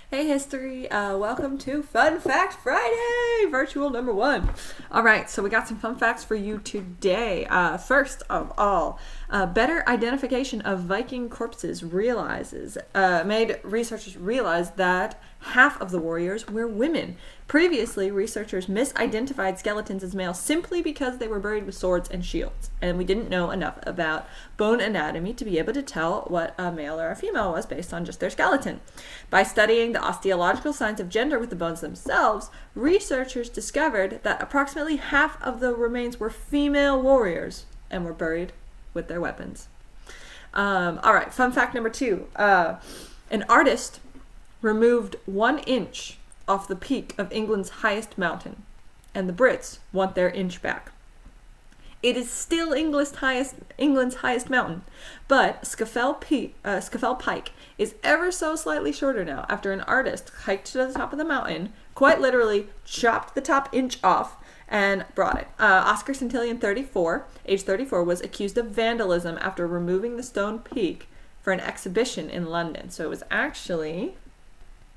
Hey history, welcome to Fun Fact Friday, virtual number 1. All right, so we got some fun facts for you today. First of all, better identification of Viking corpses made researchers realize that half of the warriors were women. Previously, researchers misidentified skeletons as male simply because they were buried with swords and shields, and we didn't know enough about bone anatomy to be able to tell what a male or a female was based on just their skeleton. By studying the osteological signs of gender with the bones themselves, researchers discovered that approximately half of the remains were female warriors and were buried with their weapons. All right, fun fact number 2. An artist removed 1 inch off the peak of England's highest mountain, and the Brits want their inch back. It is still England's highest mountain, but Scafell Pike is ever so slightly shorter now after an artist hiked to the top of the mountain, quite literally chopped the top inch off, and brought it. Oscar Centillion, age 34, was accused of vandalism after removing the stone peak for an exhibition in London. So it was actually...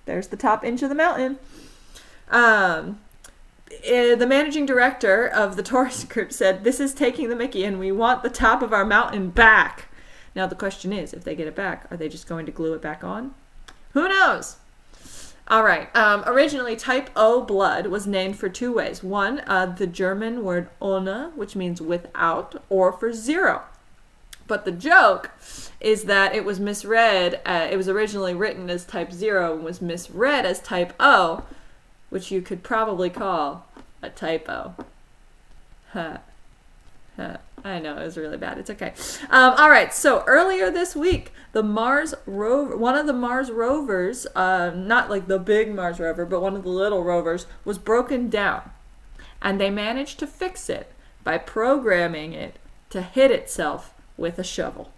There's the top inch of the mountain. The managing director of the tourist group said, "This is taking the mickey and we want the top of our mountain back." Now the question is, if they get it back, are they just going to glue it back on? Who knows? All right. Originally, type O blood was named for 2 ways. One, the German word ohne, which means without, or for 0. But the joke is that it was misread. It was originally written as type 0 and was misread as type O, which you could probably call a typo. I know, it was really bad. It's okay. All right, so earlier this week, the Mars rover, one of the Mars rovers, not like the big Mars rover, but one of the little rovers, was broken down. And they managed to fix it by programming it to hit itself with a shovel.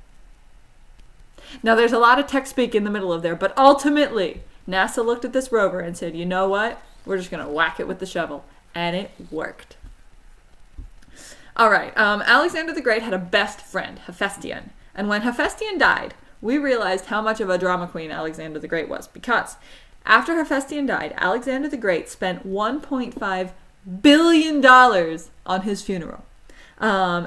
Now, there's a lot of tech speak in the middle of there, but ultimately, NASA looked at this rover and said, you know what? We're just going to whack it with the shovel. And it worked. All right. Alexander the Great had a best friend, Hephaestion. And when Hephaestion died, we realized how much of a drama queen Alexander the Great was. Because after Hephaestion died, Alexander the Great spent $1.5 billion on his funeral.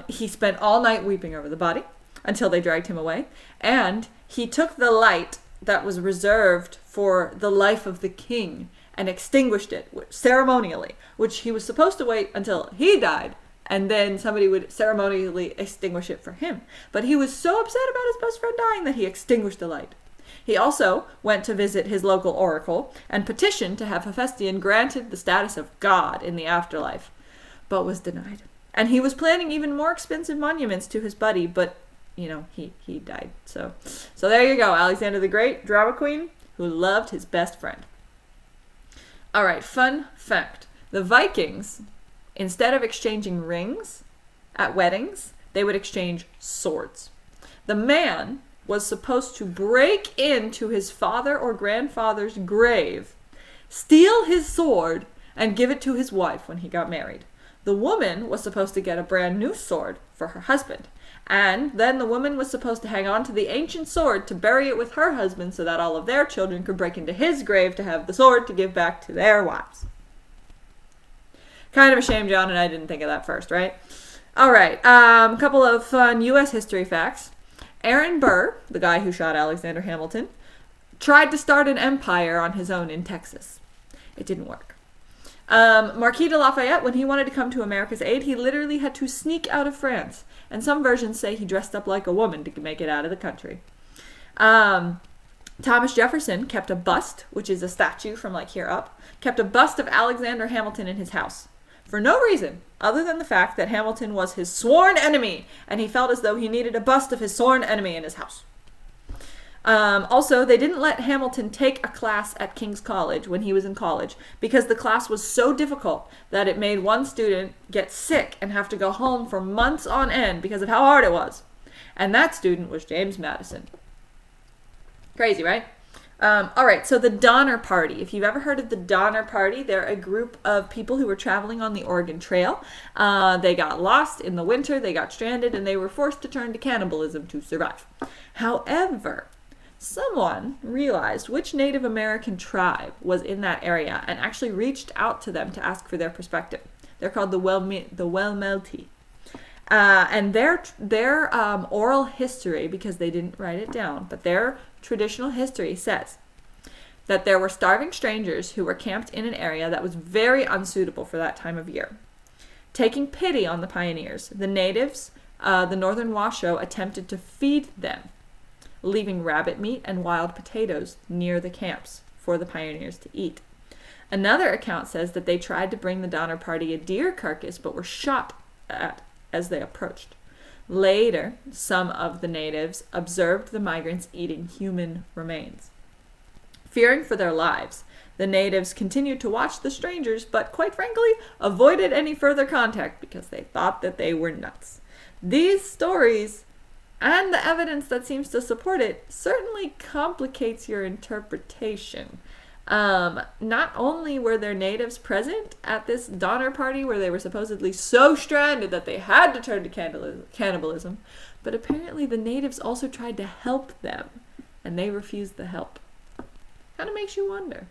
He spent all night weeping over the body until they dragged him away. And he took the light that was reserved for the life of the king and extinguished it ceremonially, which he was supposed to wait until he died, and then somebody would ceremonially extinguish it for him. But he was so upset about his best friend dying that he extinguished the light. He also went to visit his local oracle and petitioned to have Hephaestion granted the status of god in the afterlife, but was denied. And he was planning even more expensive monuments to his buddy, but, you know, he died. So there you go, Alexander the Great, drama queen, who loved his best friend. All right, fun fact. The Vikings, instead of exchanging rings at weddings, they would exchange swords. The man was supposed to break into his father or grandfather's grave, steal his sword, and give it to his wife when he got married. The woman was supposed to get a brand new sword for her husband. And then the woman was supposed to hang on to the ancient sword to bury it with her husband so that all of their children could break into his grave to have the sword to give back to their wives. Kind of a shame John and I didn't think of that first, right? All right, a couple of fun U.S. history facts. Aaron Burr, the guy who shot Alexander Hamilton, tried to start an empire on his own in Texas. It didn't work. Marquis de Lafayette, when he wanted to come to America's aid, he literally had to sneak out of France. And some versions say he dressed up like a woman to make it out of the country. Thomas Jefferson kept a bust, which is a statue from like here up, kept a bust of Alexander Hamilton in his house. For no reason other than the fact that Hamilton was his sworn enemy, and he felt as though he needed a bust of his sworn enemy in his house. Also, they didn't let Hamilton take a class at King's College when he was in college because the class was so difficult that it made one student get sick and have to go home for months on end because of how hard it was. And that student was James Madison. Crazy, right? All right, so the Donner Party. If you've ever heard of the Donner Party, they're a group of people who were traveling on the Oregon Trail. They got lost in the winter, they got stranded, and they were forced to turn to cannibalism to survive. However, someone realized which Native American tribe was in that area and actually reached out to them to ask for their perspective. They're called the Welmelti. And their oral history, because they didn't write it down, but their traditional history says that there were starving strangers who were camped in an area that was very unsuitable for that time of year. Taking pity on the pioneers, the natives, the Northern Washoe, attempted to feed them, leaving rabbit meat and wild potatoes near the camps for the pioneers to eat. Another account says that they tried to bring the Donner Party a deer carcass but were shot at as they approached. Later, some of the natives observed the migrants eating human remains. Fearing for their lives, the natives continued to watch the strangers, but quite frankly, avoided any further contact because they thought that they were nuts. These stories, and the evidence that seems to support it, certainly complicates your interpretation. Not only were there natives present at this Donner Party where they were supposedly so stranded that they had to turn to cannibalism, but apparently the natives also tried to help them, and they refused the help. Kind of makes you wonder.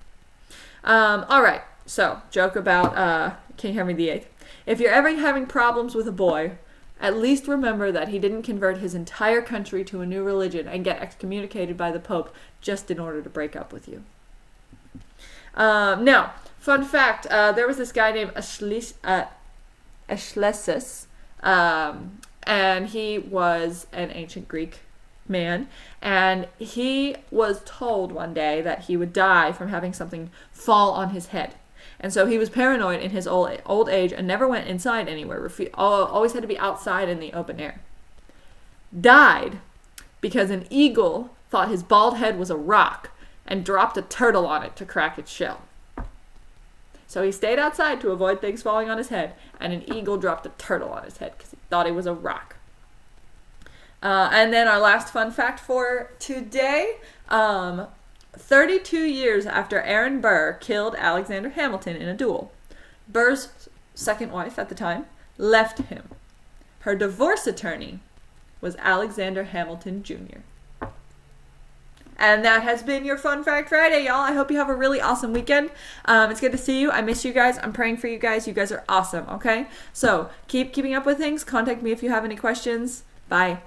All right, so joke about King Henry VIII. If you're ever having problems with a boy, at least remember that he didn't convert his entire country to a new religion and get excommunicated by the Pope just in order to break up with you. Now, fun fact, there was this guy named Ashlesis, and he was an ancient Greek man, and he was told one day that he would die from having something fall on his head. And so he was paranoid in his old age and never went inside anywhere, always had to be outside in the open air. Died because an eagle thought his bald head was a rock and dropped a turtle on it to crack its shell. So he stayed outside to avoid things falling on his head, and an eagle dropped a turtle on his head because he thought it was a rock. And then our last fun fact for today, 32 years after Aaron Burr killed Alexander Hamilton in a duel, Burr's second wife at the time left him. Her divorce attorney was Alexander Hamilton Jr. And that has been your Fun Fact Friday, y'all. I hope you have a really awesome weekend. It's good to see you. I miss you guys. I'm praying for you guys. You guys are awesome, okay? So keep keeping up with things. Contact me if you have any questions. Bye.